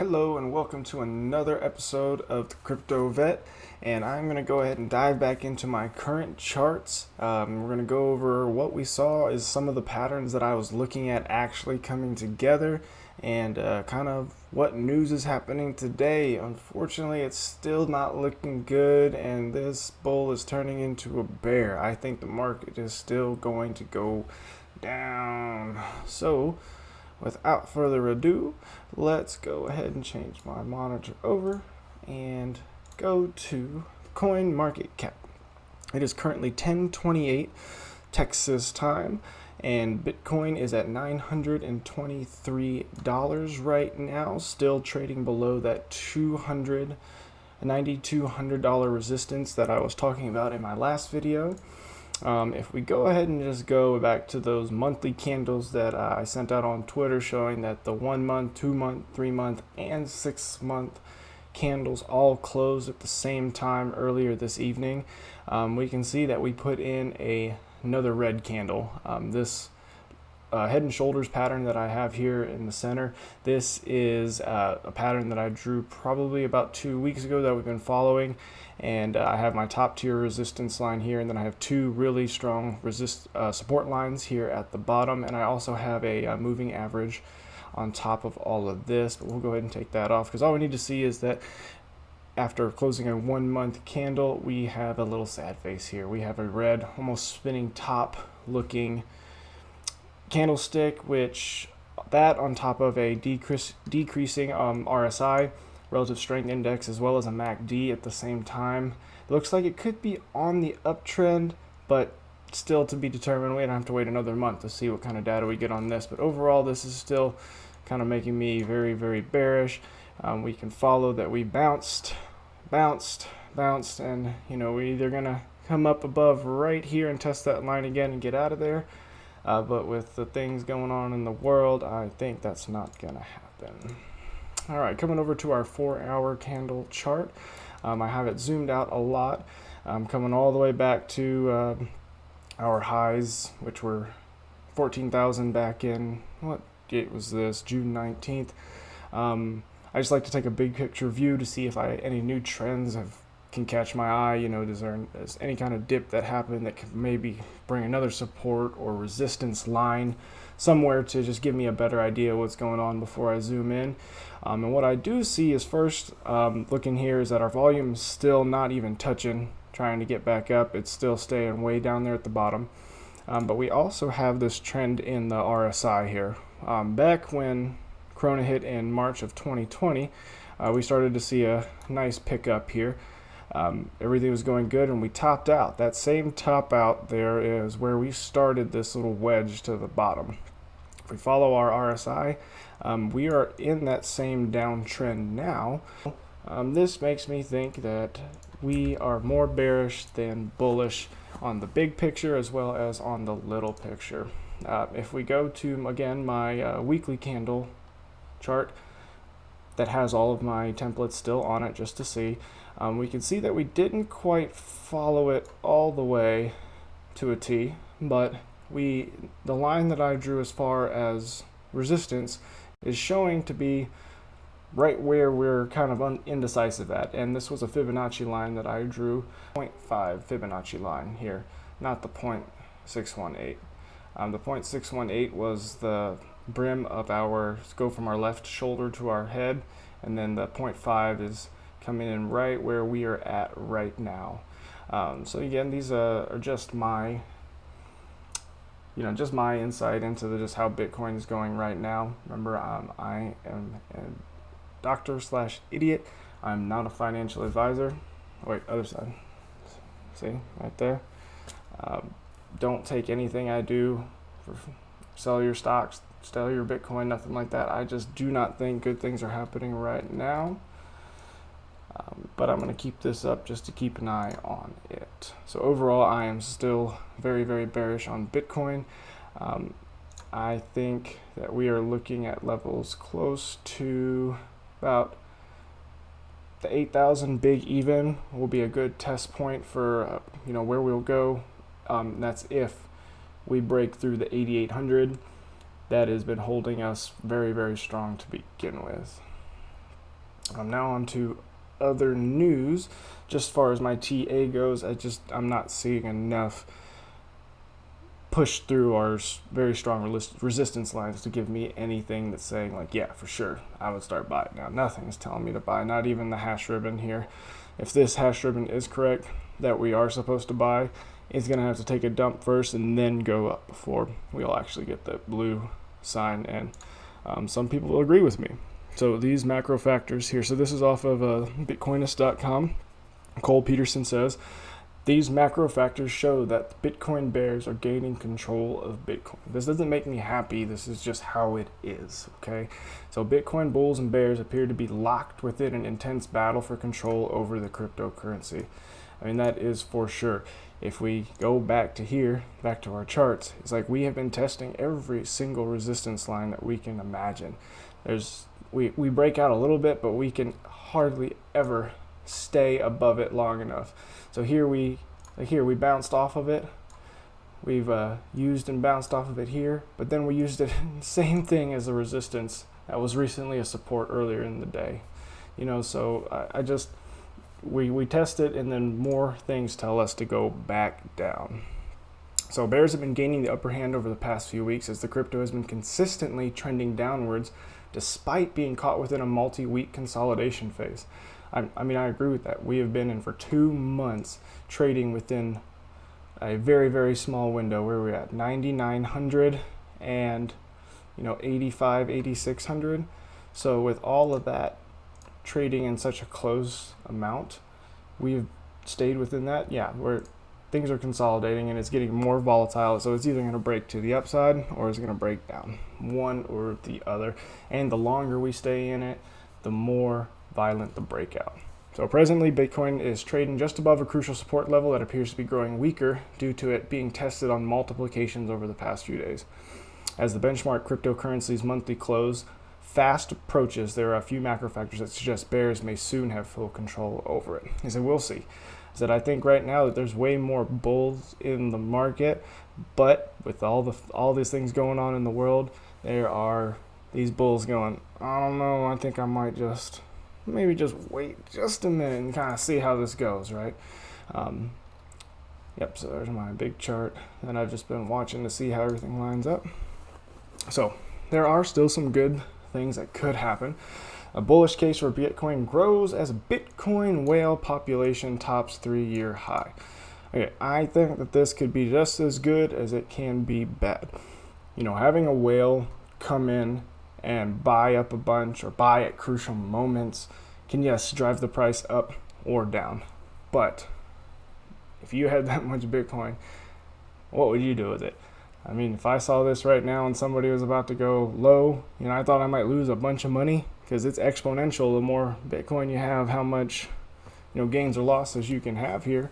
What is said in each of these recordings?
Hello and welcome to another episode of the Crypto Vet, and I'm going to go ahead and dive back into my current charts. We're going to go over what we saw is some of the patterns that I was looking at actually coming together, and kind of what news is happening today. Unfortunately, it's still not looking good, and this bull is turning into a bear. I think the market is still going to go down. So without further ado, let's go ahead and change my monitor over and go to coin market cap. It is currently 10:28 Texas time, and Bitcoin is at $923 right now, still trading below that $200 resistance that I was talking about in my last video. If we go ahead and just go back to those monthly candles that I sent out on Twitter showing that the 1 month, 2 month, 3 month, and 6 month candles all closed at the same time earlier this evening, we can see that we put in another red candle. This head and shoulders pattern that I have here in the center, this is a pattern that I drew probably about 2 weeks ago that we've been following, and I have my top tier resistance line here, and then I have two really strong support lines here at the bottom, and I also have a moving average on top of all of this, but we'll go ahead and take that off because all we need to see is that after closing a 1 month candle, we have a little sad face here. We have a red, almost spinning top looking candlestick, which that on top of a decreasing RSI, relative strength index, as well as a MACD at the same time. It looks like it could be on the uptrend, but still to be determined. We don't have to wait another month to see what kind of data we get on this, but overall this is still kind of making me very, very bearish. We can follow that we bounced, and we're either gonna come up above right here and test that line again and get out of there. But with the things going on in the world, I think that's not going to happen. All right, coming over to our 4-hour candle chart. I have it zoomed out a lot. Coming all the way back to our highs, which were 14,000 back in, what date was this? June 19th. I just like to take a big picture view to see if any new trends can catch my eye. Is any kind of dip that happened that could maybe bring another support or resistance line somewhere to just give me a better idea of what's going on before I zoom in. And what I do see is first, looking here, is that our volume is still not even trying to get back up. It's still staying way down there at the bottom. But we also have this trend in the RSI here. Back when Corona hit in March of 2020, we started to see a nice pickup here. Everything was going good and we topped out. That same top out there is where we started this little wedge to the bottom. If we follow our RSI, we are in that same downtrend now. This makes me think that we are more bearish than bullish on the big picture as well as on the little picture. If we go to, again, my weekly candle chart that has all of my templates still on it just to see, we can see that we didn't quite follow it all the way to a T, but the line that I drew as far as resistance is showing to be right where we're kind of indecisive at, and this was a Fibonacci line that I drew, 0.5 Fibonacci line here, not the 0.618. The 0.618 was the brim of go from our left shoulder to our head, and then the 0.5 is coming in right where we are at right now. So again, these are just my insight into just how Bitcoin is going right now. Remember, I am a doctor/idiot. I'm not a financial advisor. Wait, other side. See right there. Don't take anything I do for sell your stocks, sell your Bitcoin, nothing like that. I just do not think good things are happening right now. But I'm going to keep this up just to keep an eye on it. So overall, I am still very, very bearish on Bitcoin. I think that we are looking at levels close to about the 8,000 big even will be a good test point for where we'll go. That's if we break through the 8,800. That has been holding us very, very strong to begin with. Now on to other news. Just as far as my TA goes, I'm not seeing enough push through our very strong resistance lines to give me anything that's saying like, yeah, for sure, I would start buying now. Nothing is telling me to buy, not even the hash ribbon here. If this hash ribbon is correct that we are supposed to buy, it's going to have to take a dump first and then go up before we'll actually get the blue sign, and some people will agree with me. So these macro factors here, so this is off of Bitcoinist.com. Cole Peterson says, these macro factors show that Bitcoin bears are gaining control of Bitcoin. This doesn't make me happy. This is just how it is, okay? So Bitcoin bulls and bears appear to be locked within an intense battle for control over the cryptocurrency. I mean, that is for sure. If we go back to here, back to our charts, it's like we have been testing every single resistance line that we can imagine. We break out a little bit, but we can hardly ever stay above it long enough. So here we bounced off of it. We've used and bounced off of it here, but then we used it same thing as a resistance that was recently a support earlier in the day. So we test it, and then more things tell us to go back down. So bears have been gaining the upper hand over the past few weeks as the crypto has been consistently trending downwards despite being caught within a multi-week consolidation phase. I mean, I agree with that. We have been in for 2 months trading within a very, very small window. Where we're at 9,900 and 85, 8,600. So with all of that trading in such a close amount, we've stayed within that. Yeah, where things are consolidating and it's getting more volatile. So it's either going to break to the upside or it's going to break down, one or the other. And the longer we stay in it, the more violent the breakout. So presently, Bitcoin is trading just above a crucial support level that appears to be growing weaker due to it being tested on multiple occasions over the past few days. As the benchmark cryptocurrency's monthly close fast approaches, there are a few macro factors that suggest bears may soon have full control over it. He said, we'll see. He said, I think right now that there's way more bulls in the market, but with all these things going on in the world, there are these bulls going, I don't know, I think I might maybe just wait just a minute and kind of see how this goes, right? Yep, so there's my big chart that I've just been watching to see how everything lines up. So there are still some good things that could happen. A bullish case where Bitcoin grows as Bitcoin whale population tops 3-year high. Okay, I think that this could be just as good as it can be bad. Having a whale come in and buy up a bunch or buy at crucial moments can, yes, drive the price up or down. But if you had that much Bitcoin, what would you do with it? I mean, if I saw this right now and somebody was about to go low, I thought I might lose a bunch of money because it's exponential. The more Bitcoin you have, how much, gains or losses you can have here.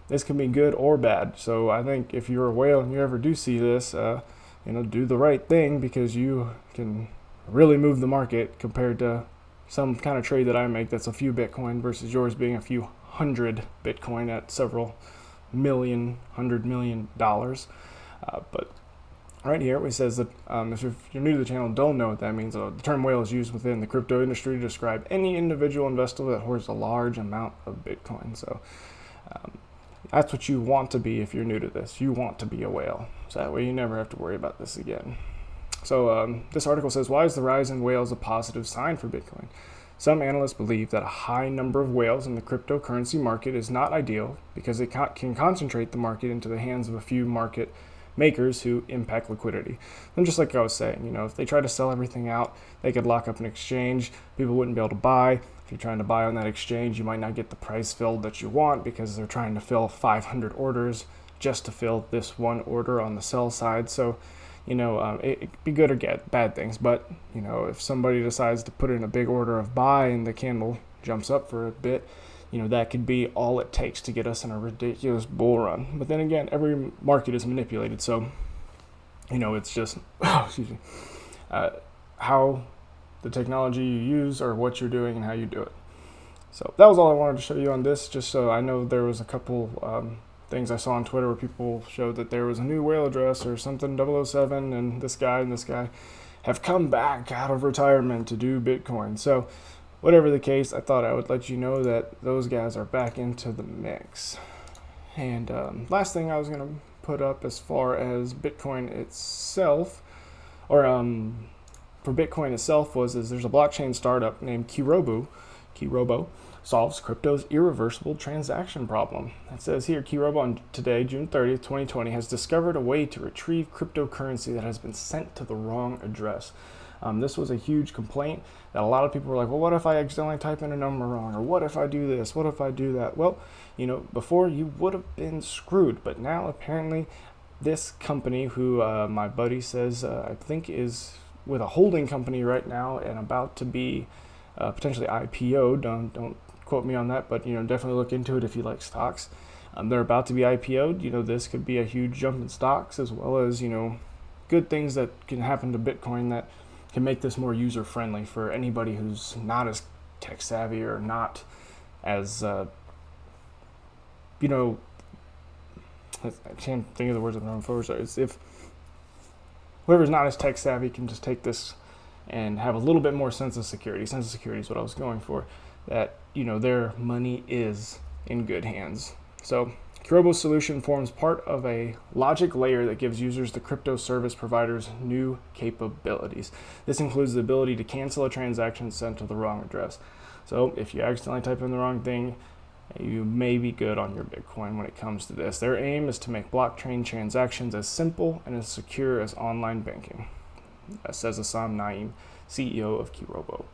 This can be good or bad. So I think if you're a whale and you ever do see this, do the right thing, because you can really move the market compared to some kind of trade that I make that's a few Bitcoin versus yours being a few hundred Bitcoin at several $100 million. But right here it says that if you're new to the channel, don't know what that means. The term whale is used within the crypto industry to describe any individual investor that holds a large amount of Bitcoin. So that's what you want to be if you're new to this. You want to be a whale. So that way you never have to worry about this again. So this article says, why is the rise in whales a positive sign for Bitcoin? Some analysts believe that a high number of whales in the cryptocurrency market is not ideal because it can concentrate the market into the hands of a few market makers who impact liquidity. And just like I was saying, if they try to sell everything out, they could lock up an exchange. People wouldn't be able to buy. If you're trying to buy on that exchange, you might not get the price filled that you want because they're trying to fill 500 orders just to fill this one order on the sell side. So, it could be good or bad things. But, if somebody decides to put in a big order of buy and the candle jumps up for a bit, that could be all it takes to get us in a ridiculous bull run. But then again, every market is manipulated. So, it's just, excuse me, how the technology you use or what you're doing and how you do it. So that was all I wanted to show you on this, just so I know there was a couple things I saw on Twitter where people showed that there was a new whale address or something 007 and this guy have come back out of retirement to do Bitcoin. So whatever the case, I thought I would let you know that those guys are back into the mix. And last thing I was going to put up as far as Bitcoin itself, or for Bitcoin itself, is there's a blockchain startup named Keerobo solves crypto's irreversible transaction problem. It says here, Keerobo on today, June 30th, 2020, has discovered a way to retrieve cryptocurrency that has been sent to the wrong address. This was a huge complaint that a lot of people were like, well, what if I accidentally type in a number wrong? Or what if I do this? What if I do that? Well, before you would have been screwed, but now apparently this company, who my buddy says I think is with a holding company right now and about to be potentially IPO'd, don't quote me on that, but definitely look into it if you like stocks. They're about to be IPO'd. This could be a huge jump in stocks, as well as good things that can happen to Bitcoin that can make this more user friendly for anybody who's not as tech savvy or not as I can't think of the words I'm going for. So it's if whoever's not as tech savvy can just take this and have a little bit more sense of security. Sense of security is what I was going for. That their money is in good hands. So Keerobo's solution forms part of a logic layer that gives users the crypto service provider's new capabilities. This includes the ability to cancel a transaction sent to the wrong address. So if you accidentally type in the wrong thing, you may be good on your Bitcoin when it comes to this. Their aim is to make blockchain transactions as simple and as secure as online banking, says Assam Naeem, CEO of Keerobo.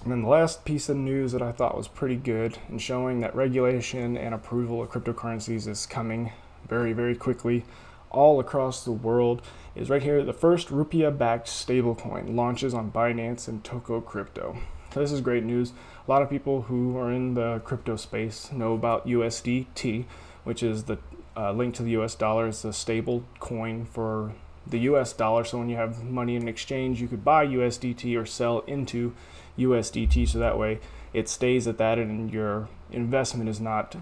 And then the last piece of news that I thought was pretty good in showing that regulation and approval of cryptocurrencies is coming very, very quickly all across the world is right here. The first rupiah-backed stablecoin launches on Binance and Toko Crypto. So this is great news. A lot of people who are in the crypto space know about USDT, which is the link to the US dollar. It's a stable coin for the US dollar. So when you have money in exchange, you could buy USDT or sell into USDT, so that way it stays at that and your investment is not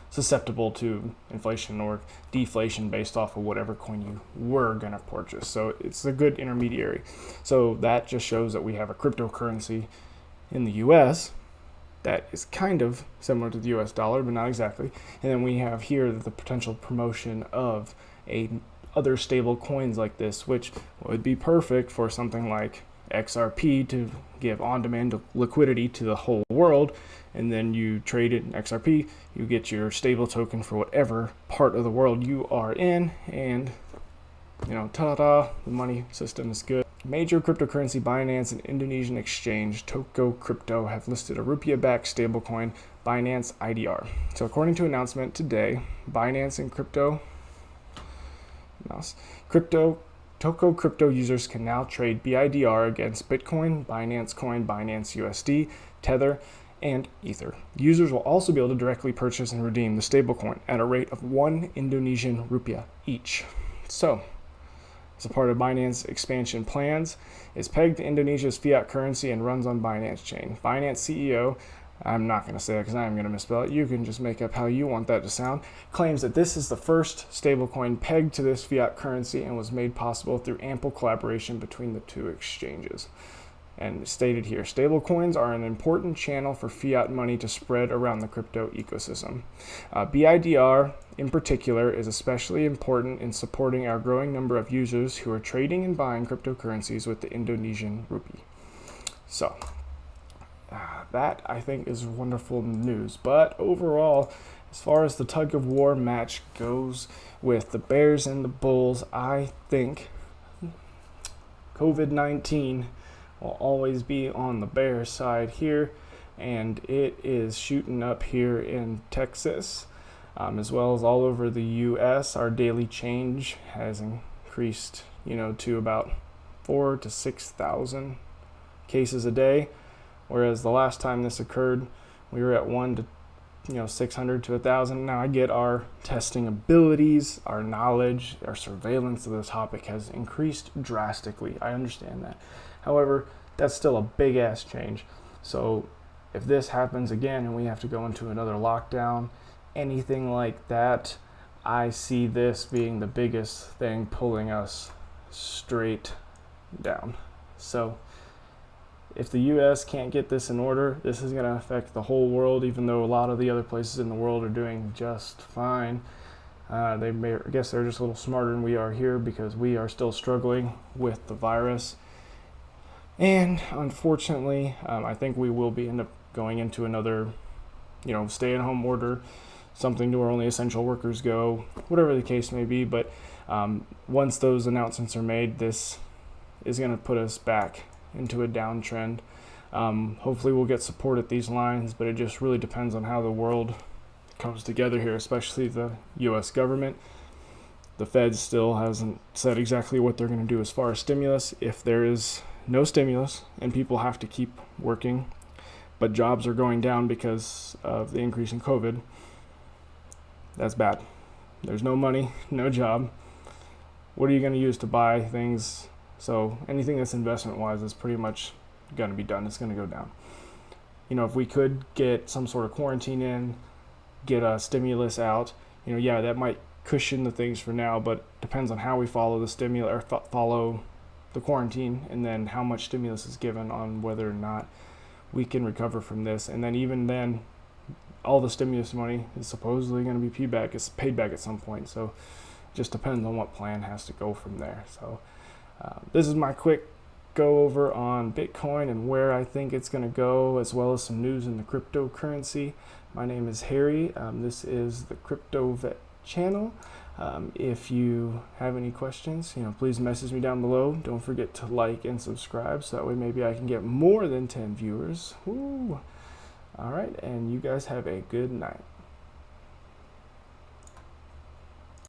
susceptible to inflation or deflation based off of whatever coin you were going to purchase. So it's a good intermediary. So that just shows that we have a cryptocurrency in the US that is kind of similar to the US dollar, but not exactly. And then we have here the potential promotion of other stable coins like this, which would be perfect for something like XRP to give on-demand liquidity to the whole world, and then you trade it in XRP, you get your stable token for whatever part of the world you are in, and ta-da, the money system is good. Major cryptocurrency Binance and Indonesian exchange Toko Crypto have listed a rupiah-backed stablecoin, Binance IDR. So according to an announcement today, Binance and Toko Crypto users can now trade BIDR against Bitcoin, Binance Coin, Binance USD, Tether, and Ether. Users will also be able to directly purchase and redeem the stablecoin at a rate of 1 Indonesian rupiah each. So, as a part of Binance expansion plans, is pegged to Indonesia's fiat currency and runs on Binance Chain. Binance CEO, I'm not going to say it because I am going to misspell it, you can just make up how you want that to sound, claims that this is the first stablecoin pegged to this fiat currency and was made possible through ample collaboration between the two exchanges. And stated here, stablecoins are an important channel for fiat money to spread around the crypto ecosystem. BIDR, in particular, is especially important in supporting our growing number of users who are trading and buying cryptocurrencies with the Indonesian rupee. So, that, I think, is wonderful news. But overall, as far as the tug of war match goes with the Bears and the Bulls, I think COVID-19 will always be on the Bears side here, and it is shooting up here in Texas, as well as all over the U.S. Our daily change has increased, to about 4,000 to 6,000 cases a day. Whereas the last time this occurred, we were at 600 to 1,000. Now I get our testing abilities, our knowledge, our surveillance of the topic has increased drastically. I understand that. However, that's still a big ass change. So if this happens again and we have to go into another lockdown, anything like that, I see this being the biggest thing pulling us straight down. So if the US can't get this in order, this is going to affect the whole world, even though a lot of the other places in the world are doing just fine. I guess they're just a little smarter than we are here, because we are still struggling with the virus. And unfortunately, I think we will end up going into another, stay-at-home order, something to where only essential workers go, whatever the case may be. But once those announcements are made, this is going to put us back into a downtrend. Hopefully we'll get support at these lines, but it just really depends on how the world comes together here, especially the US government. The Fed still hasn't said exactly what they're going to do as far as stimulus. If there is no stimulus and people have to keep working, but jobs are going down because of the increase in COVID, that's bad. There's no money, no job. What are you going to use to buy things? So anything that's investment-wise is pretty much going to be done. It's going to go down. If we could get some sort of quarantine in, get a stimulus out, that might cushion the things for now, but depends on how we follow the stimulus or follow the quarantine, and then how much stimulus is given on whether or not we can recover from this. And then even then, all the stimulus money is supposedly going to be paid back at some point. So it just depends on what plan has to go from there. So this is my quick go over on Bitcoin and where I think it's going to go, as well as some news in the cryptocurrency. My name is Harry. This is the Crypto Vet channel. If you have any questions, please message me down below. Don't forget to like and subscribe, so that way maybe I can get more than 10 viewers. Woo. All right, and you guys have a good night.